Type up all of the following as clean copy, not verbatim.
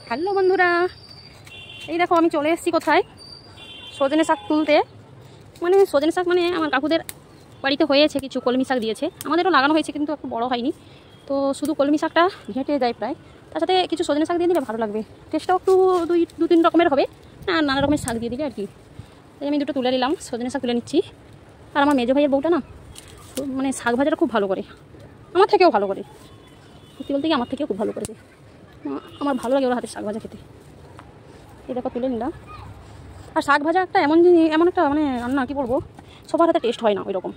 Hello বন্ধুরা, এই দেখো আমি চলে এসেছি কোথায়, সজনে শাক তুলতে। মানে সজনে শাক মানে আমার কাকুদের বাড়িতে হয়েছে, কিছু কলমি শাক দিয়েছে, আমাদেরও লাগানো হয়েছে কিন্তু একটু বড় হয়নি। তো শুধু কলমি শাকটা ঘেঁটে যায় প্রায়, তার সাথে কিছু সজনে শাক দিয়ে দিলে ভালো লাগবে, টেস্টটাও একটু দু তিন রকমের হবে আর নানা রকমের শাক দিয়ে দিলে আর কি। তাই আমি দুটো তুলে নিলাম, সজনে শাক তুলে নিচ্ছি। আর আমার মেজো ভাইয়ের বউটা না মানে শাক ভাজাটা খুব ভালো করে, আমার থেকেও ভালো করে, সত্যি বলতে কি আমার থেকেও খুব ভালো করেছে। আমার ভালো লাগে ওর হাতের শাক ভাজা খেতে। এই দেখো তুলে নিলাম। আর শাক ভাজা একটা এমন জিনিস, এমন একটা মানে রান্না, কি বলবো, সবার হাতে টেস্ট হয় না ওই রকম,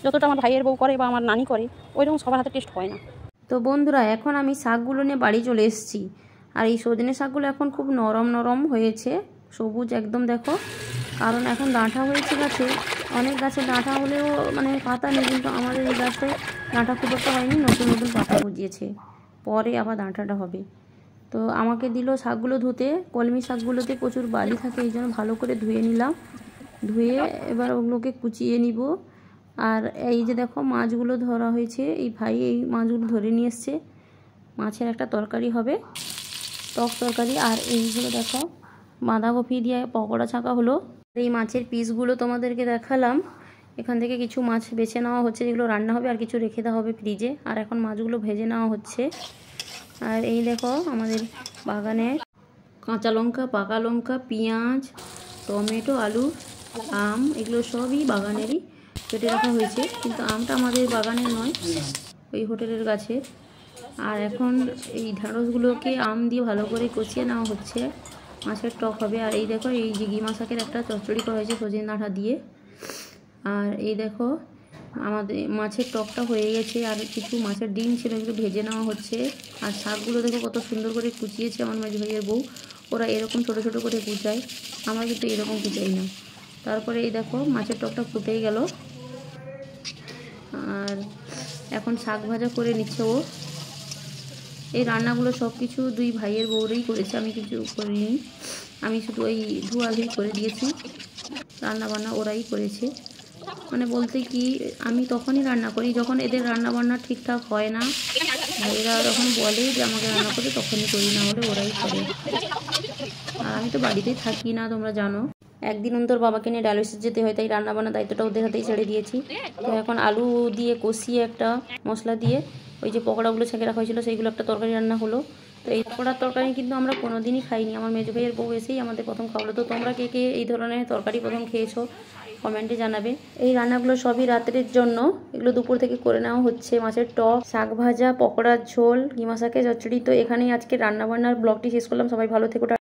যতটা আমার ভাইয়ের বউ করে বা আমার নানি করে ওই রকম সবার হাতে টেস্ট হয় না। তো বন্ধুরা, এখন আমি শাকগুলো নিয়ে বাড়ি চলে এসেছি। আর এই সজনে শাকগুলো এখন খুব নরম নরম হয়েছে, সবুজ একদম দেখো, কারণ এখন ডাঁটা হয়েছে গাছে। অনেক গাছে ডাঁটা হলেও মানে পাতা নেই, কিন্তু আমাদের এই গাছে ডাঁটা খুব একটা হয়নি, নতুন নতুন পাতা গজিয়েছে, পরে আবার ডাঁটাটা হবে। তো আমাকে দিল শাকগুলো ধুতে, কলমি শাকগুলোতে প্রচুর বালি থাকে, এই জন্য ভালো করে ধুয়ে নিলাম। ধুয়ে এবার ওগুলোকে কুচিয়ে নিব। আর এই যে দেখো মাছগুলো ধরা হয়েছে, এই ভাই এই মাছগুলো ধরে নিয়ে এসছে, মাছের একটা তরকারি হবে, টক তরকারি। আর এইগুলো দেখো বাঁধাকপি দিয়ে পকোড়া ছাঁকা হলো। এই মাছের পিসগুলো তোমাদেরকে দেখালাম, এখান থেকে কিছু মাছ বেছে নেওয়া হচ্ছে যেগুলো রান্না হবে, আর কিছু রেখে দেওয়া হবে ফ্রিজে। আর এখন মাছগুলো ভেজে নেওয়া হচ্ছে। আর এই দেখো আমাদের বাগানে কাঁচা লঙ্কা, পাকা লঙ্কা, পেঁয়াজ, টমেটো, আলু, আম, এগুলো সবই বাগানেরই কেটে রাখা হয়েছে, কিন্তু আমটা আমাদের বাগানের নয়, ওই হোটেলের গাছে। আর এখন এই ঢ্যাঁড়সগুলোকে আম দিয়ে ভালো করে কষিয়ে নেওয়া হচ্ছে, মাছের টক হবে। আর এই দেখো এই যে গিমা শাকের একটা চচ্চড়ি করা হয়েছে সজনে ডাঁটা দিয়ে। আর এই দেখো আমাদের মাছের টকটা হয়ে গেছে, আর কিছু মাছের ডিম ছিল, এগুলো ভেজে নেওয়া হচ্ছে। আর শাকগুলো দেখো কত সুন্দর করে কুচিয়েছে আমার মাঝ ভাইয়ের বউ, ওরা এরকম ছোটো ছোটো করে কুচায়, আমরা কিন্তু এরকম কুচাই না। তারপরে এই দেখো মাছের টকটা ফুটেই গেল। আর এখন শাক ভাজা করে নিচ্ছে ও। এই রান্নাগুলো সব কিছু দুই ভাইয়ের বউরাই করেছে, আমি কিছু করিনি, আমি শুধু ওই ধোয়াধুয়ি করে দিয়েছি, রান্না বান্না ওরাই করেছে। মানে বলতে কি, আমি তখনই রান্না করি যখন এদের রান্না বান্না ঠিকঠাক হয় না, ভাইয়েরা যখন বলে যে আমাকে রান্না করতে, তখনই করি, না হলে ওরাই করে। আর আমি তো বাড়িতেই থাকি না, তোমরা জানো, একদিন অন্তর বাবাকে নিয়ে ডায়ালিসিস যেতে হয়, তাই রান্নাবান্না দায়িত্বটা ওদের হাতেই ছেড়ে দিয়েছি। তো এখন আলু দিয়ে কষিয়ে একটা মশলা দিয়ে ওই যে পকোড়াগুলো ছেঁকে রাখা হয়েছিল সেইগুলো একটা তরকারি রান্না হলো। তো এই পকোড়ার তরকারি কিন্তু আমরা কোনোদিনই খাইনি, আমার মেজো ভাইয়ের বউ এসেই আমাদের প্রথম খাওয়ালো। তো তোমরা কে কে এই ধরনের তরকারি প্রথম খেয়েছো কমেন্টে জানাবে। এই রান্নাগুলো সবই রাত্রের জন্য, এগুলো দুপুর থেকে করে নেওয়া হচ্ছে। মাছের টক, শাক ভাজা, পকোড়ার ঝোল, কিমা শাকের চচ্চড়ি। তো এখানেই আজকে রান্নাবান্নার ব্লগটি শেষ করলাম। সবাই ভালো থেকো।